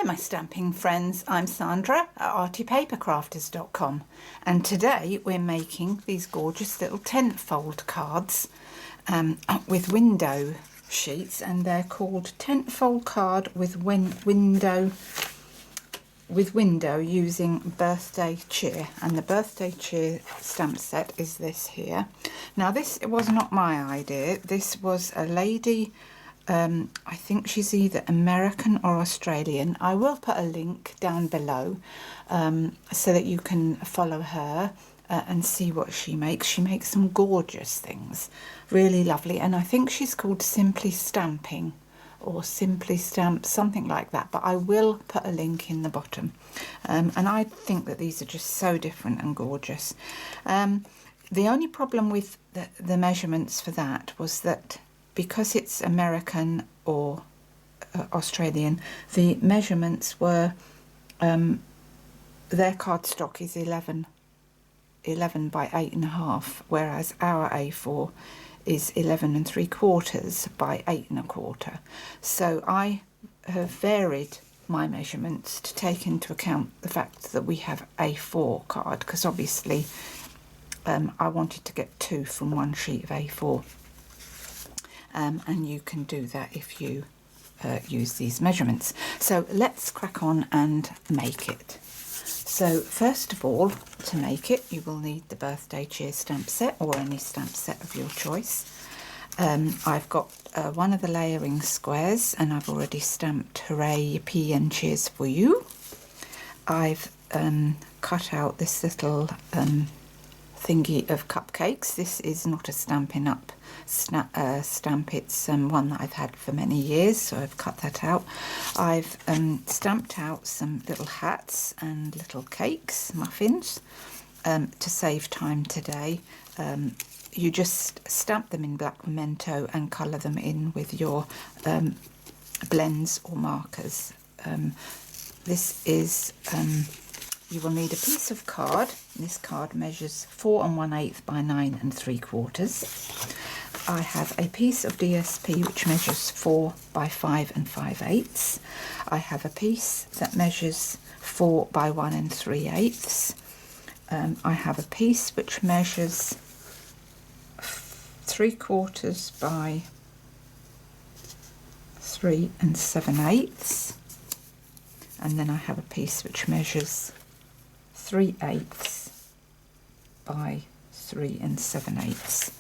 Hi my stamping friends, I'm Sandra at artypapercrafters.com and today we're making these gorgeous little tent fold cards with window sheets, and they're called tent fold card with window using birthday cheer, and the birthday cheer stamp set is this here. Now this was not my idea, this was a lady, I think she's either American or Australian. I will put a link down below so that you can follow her and see what she makes. She makes some gorgeous things, really lovely, and I think she's called Simply Stamping or Simply Stamp, something like that, but I will put a link in the bottom. And I think that these are just so different and gorgeous. The only problem with the measurements for that was that because it's American or Australian, the measurements were, their cardstock is 11 by 8.5, whereas our A4 is 11 3/4 by 8 1/4. So I have varied my measurements to take into account the fact that we have A4 card, because obviously I wanted to get 2 from one sheet of A4. And you can do that if you use these measurements. So let's crack on and make it. So first of all, to make it, you will need the birthday cheer stamp set or any stamp set of your choice. I've got one of the layering squares, and I've already stamped Hooray, Yippee and Cheers for You. I've cut out this little thingy of cupcakes. This is not a Stampin' Up stamp, it's one that I've had for many years, so I've cut that out. I've stamped out some little hats and little cakes, muffins, to save time today. You just stamp them in black memento and colour them in with your blends or markers. This is you will need a piece of card. This card measures 4 1/8 by 9 3/4. I have a piece of DSP which measures 4 by 5 5/8. I have a piece that measures 4 by 1 3/8. I have a piece which measures 3/4 by 3 7/8. And then I have a piece which measures 3/8 by 3 7/8.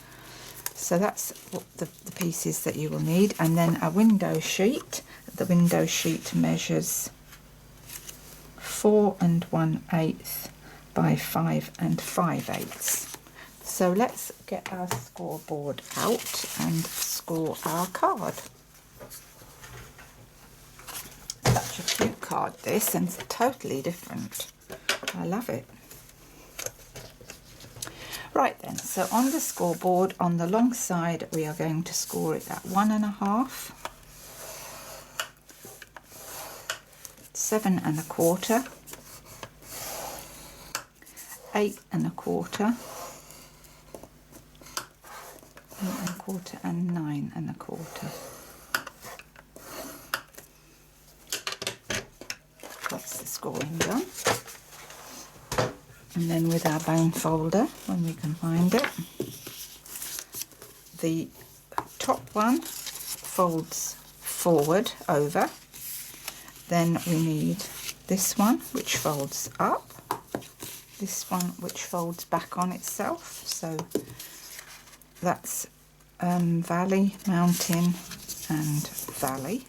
So that's what the pieces that you will need. And then a window sheet. The window sheet measures 4 1/8 by 5 5/8. So let's get our scoreboard out and score our card. Such a cute card this, and it's totally different. I love it. Right then, so on the scoreboard, on the long side, we are going to score it at 1.5, 7 1/4, 8 1/4, 8 1/4, and 9 1/4. That's the scoring done. And then with our bone folder, when we can find it, the top one folds forward over. Then we need this one which folds up, this one which folds back on itself. So that's valley, mountain and valley.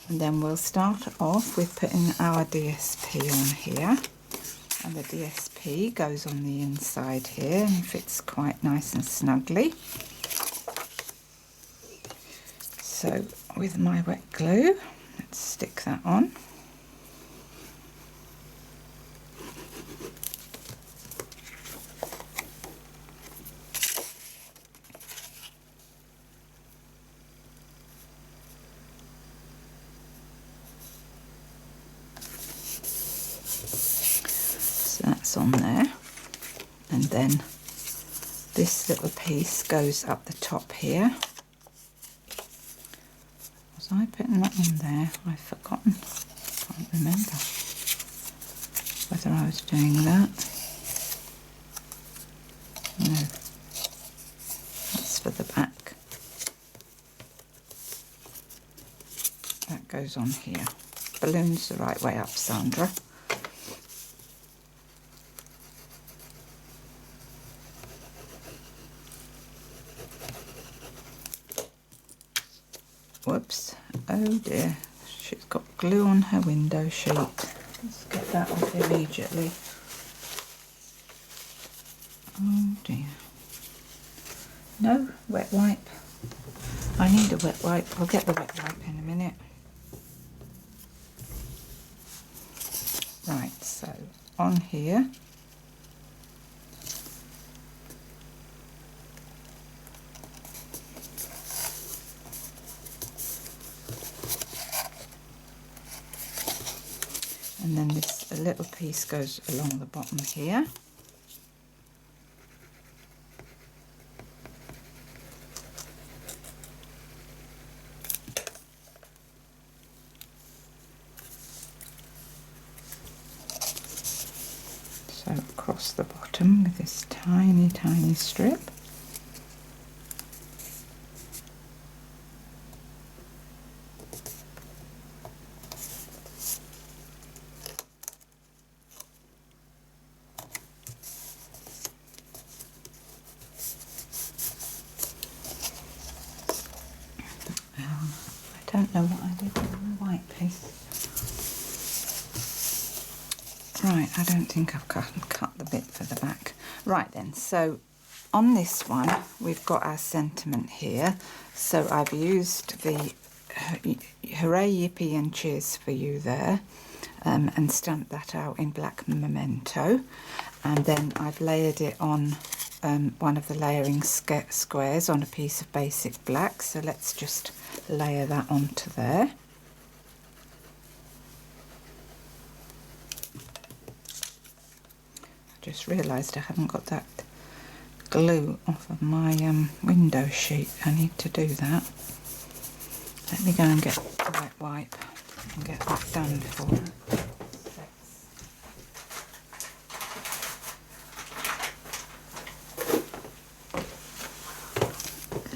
And then we'll start off with putting our DSP on here, and the DSP goes on the inside here and fits quite nice and snugly. So with my wet glue, let's stick that on. That's on there, and then this little piece goes up the top here. Was I putting that on there? I've forgotten. Can't remember whether I was doing that. No, that's for the back. That goes on here. Balloon's the right way up, Sandra. Whoops, oh dear, she's got glue on her window sheet. Let's get that off immediately. Oh dear. No, wet wipe. I need a wet wipe. I'll get the wet wipe in a minute. Right, so on here, and then this a little piece goes along the bottom here. So across the bottom with this tiny, tiny strip. I don't know what I did with the white piece. Right, I don't think I've cut the bit for the back. Right then, so on this one we've got our sentiment here. So I've used the hooray, yippee and cheers for you there, and stamped that out in black memento, and then I've layered it on one of the layering squares on a piece of basic black. So let's just layer that onto there. I just realised I haven't got that glue off of my window sheet. I need to do that. Let me go and get the wet wipe and get that done before.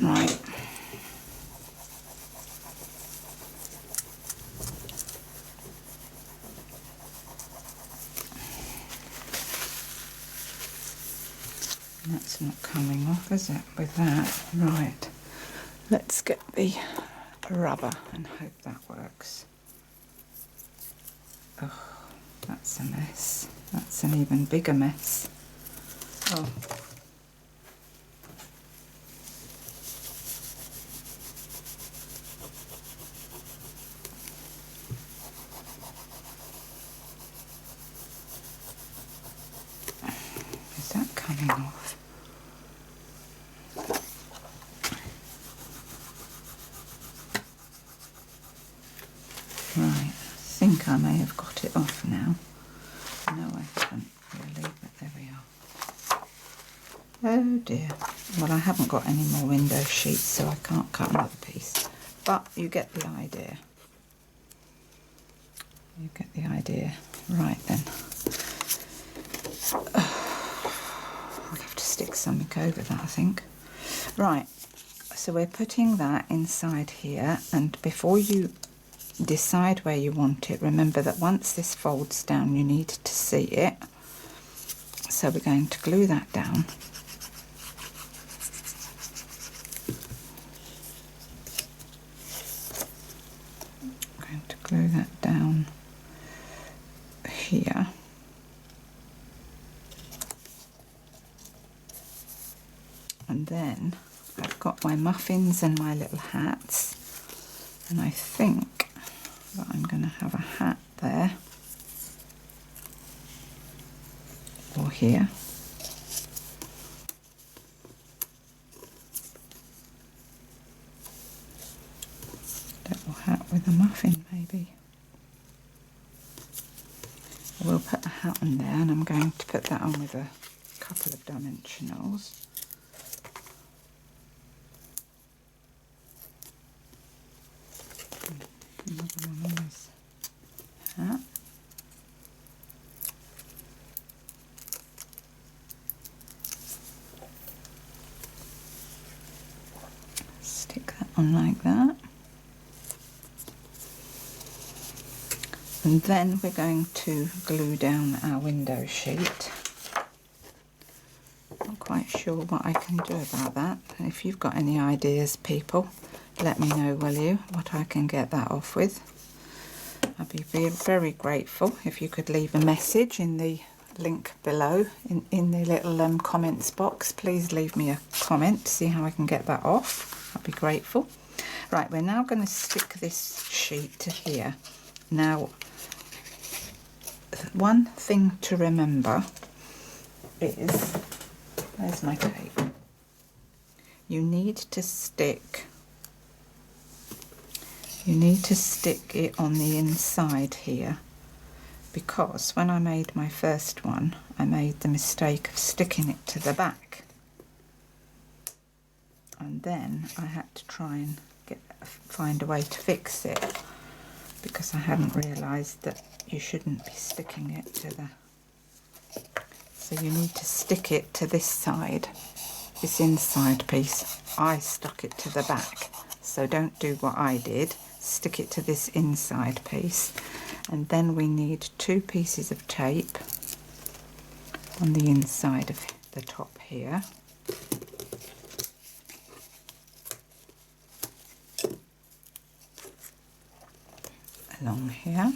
Right. That's not coming off, is it, with that? Right. Let's get the rubber and hope that works. Oh, that's a mess. That's an even bigger mess. Oh. Is that coming off? Right, I think I may have got it off now. No, I haven't really, but there we are. Oh dear. Well, I haven't got any more window sheets, so I can't cut another piece. But you get the idea. You get the idea. Right then. I'll have to stick something over that, I think. Right, so we're putting that inside here, and before you decide where you want it, remember that once this folds down you need to see it. So we're going to glue that down. I'm going to glue that down here. And then I've got my muffins and my little hats, and I think that I'm going to have a hat there or here. Little hat with a muffin maybe. We'll put a hat on there, and I'm going to put that on with a couple of dimensionals. Another one on this hat. Stick that on like that. And then we're going to glue down our window sheet. Not quite sure what I can do about that. If you've got any ideas, people, let me know, will you, what I can get that off with. I'd be very grateful if you could leave a message in the link below, in the little comments box. Please leave me a comment to see how I can get that off. I'd be grateful. Right, we're now going to stick this sheet to here. Now, one thing to remember is, where's my tape? You need to stick it on the inside here, because when I made my first one, I made the mistake of sticking it to the back, and then I had to try and find a way to fix it, because I hadn't realised that you shouldn't be sticking it to the... So you need to stick it to this side, this inside piece. I stuck it to the back, so don't do what I did. Stick it to this inside piece, and then we need 2 pieces of tape on the inside of the top here. Along here.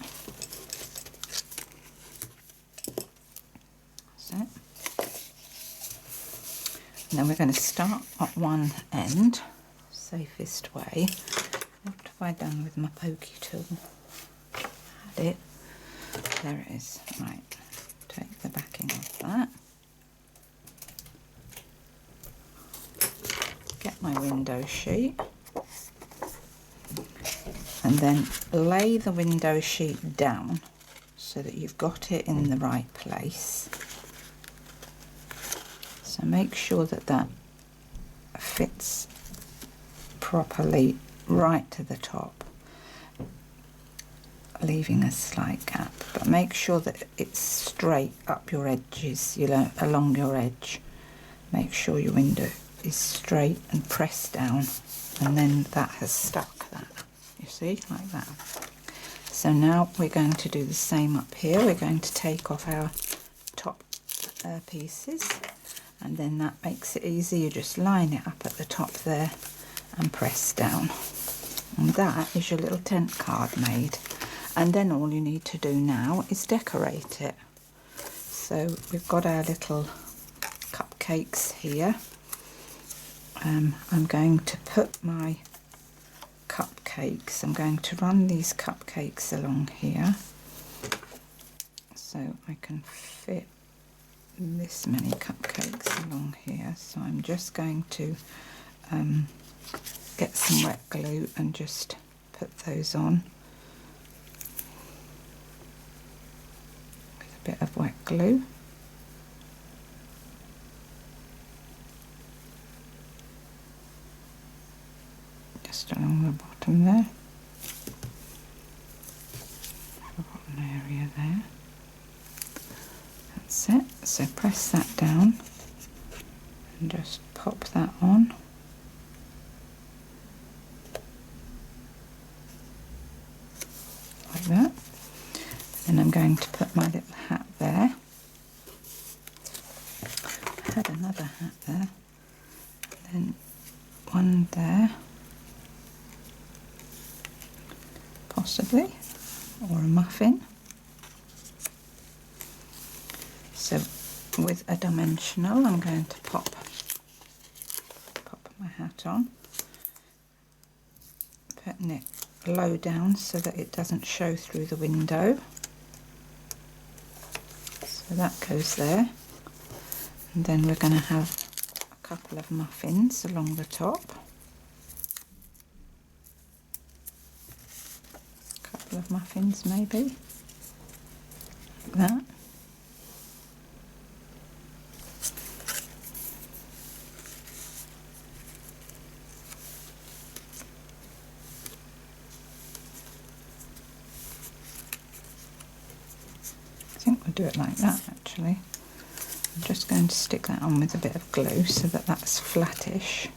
That's it. And then we're going to start at one end, safest way. What have I done with my pokey tool? Had it. There it is. Right. Take the backing off that. Get my window sheet. And then lay the window sheet down so that you've got it in the right place. So make sure that that fits properly right to the top, leaving a slight gap, but make sure that it's straight up your edges, you know, along your edge. Make sure your window is straight and pressed down, and then that has stuck that, you see, like that. So now we're going to do the same up here. We're going to take off our top pieces, and then that makes it easy. You just line it up at the top there and press down. And that is your little tent card made. And then all you need to do now is decorate it. So we've got our little cupcakes here. I'm going to put my cupcakes, I'm going to run these cupcakes along here so I can fit this many cupcakes along here. So I'm just going to get some wet glue and just put those on with a bit of wet glue. Just along the bottom there, the bottom area there. That's it. So press that down and just pop that on. Like that. And I'm going to put my little hat there. I had another hat there. And then one there. Possibly. Or a muffin. So with a dimensional, I'm going to pop my hat on, putting it low down so that it doesn't show through the window. So that goes there. And then we're going to have a couple of muffins along the top. A couple of muffins maybe, like that. do it like that actually. I'm just going to stick that on with a bit of glue so that that's flattish.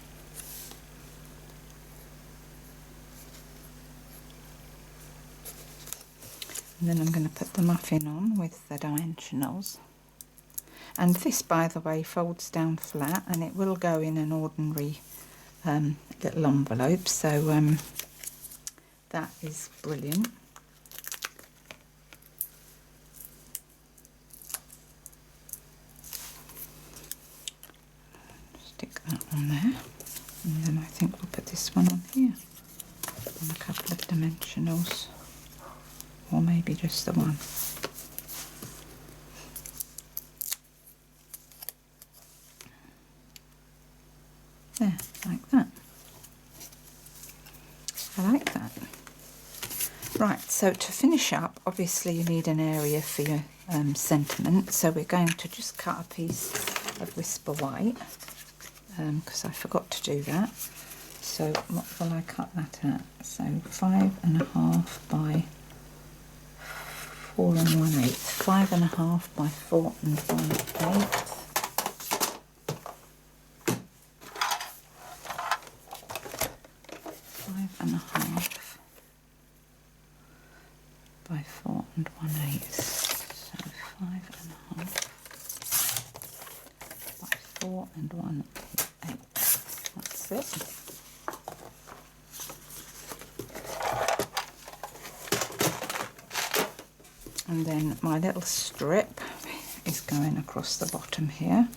And then I'm going to put the muffin on with the dimensionals. And this, by the way, folds down flat and it will go in an ordinary little envelope, so that is brilliant. Stick that on there, and then I think we'll put this one on here, and a couple of dimensionals, or maybe just the one. There, like that. I like that. Right, so to finish up, obviously you need an area for your sentiment, so we're going to just cut a piece of Whisper White, because I forgot to do that. So what will I cut that at? So 5.5 by 4 1/8. 5.5 by 4 1/8. 5.5 by 4 1/8. So 5.5 by 4 1/8. That's it. And then my little strip is going across the bottom here.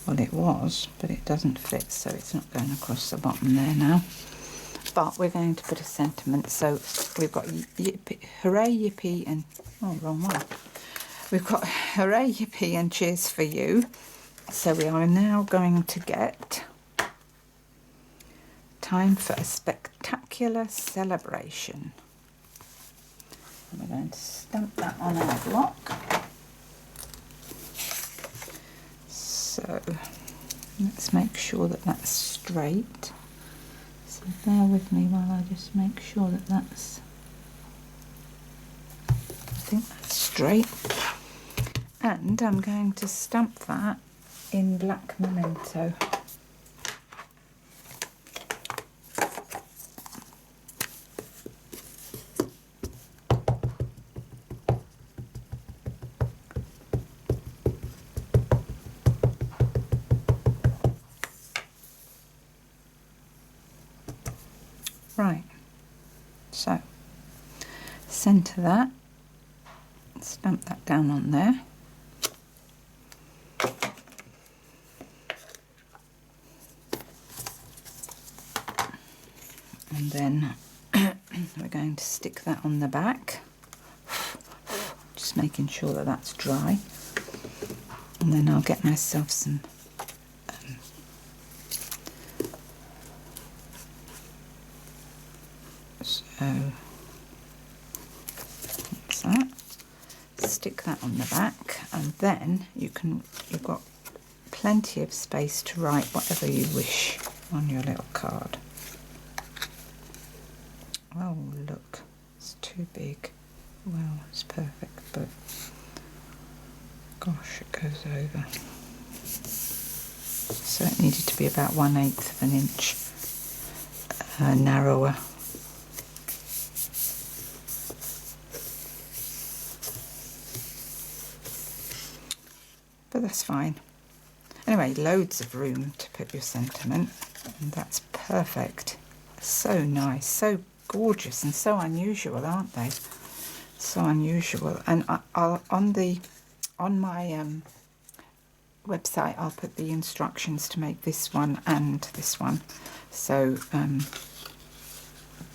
Well, it was, but it doesn't fit, so it's not going across the bottom there now. But we're going to put a sentiment, so we've got yippee, hooray, yippee, and oh, wrong one. We've got hooray, yippee, and cheers for you. So we are now going to get time for a spectacular celebration. And we're going to stamp that on our block. So let's make sure that that's straight. So bear with me while I just make sure that that's, I think that's straight. And I'm going to stamp that in black memento. Right, so centre that, stamp that down on there. And then we're going to stick that on the back, just making sure that that's dry. And then I'll get myself some so that's that. Stick that on the back, and then you've got plenty of space to write whatever you wish on your little card. Oh look, it's too big. Well, it's perfect, but gosh, it goes over. So it needed to be about 1/8 of an inch narrower. But that's fine. Anyway, loads of room to put your sentiment, and that's perfect. So nice, so gorgeous, and so unusual, aren't they? So unusual. And I'll on my website, I'll put the instructions to make this one and this one. So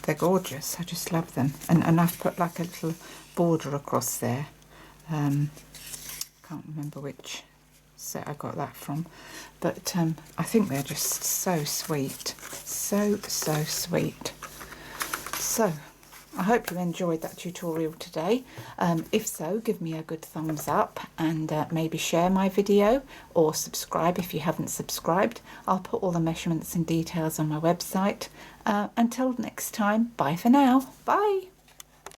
they're gorgeous. I just love them. And I've put like a little border across there. Can't remember which set I got that from, but I think they're just so sweet, so sweet. So I hope you enjoyed that tutorial today. If so, give me a good thumbs up, and maybe share my video or subscribe if you haven't subscribed. I'll put all the measurements and details on my website. Until next time, bye for now. Bye.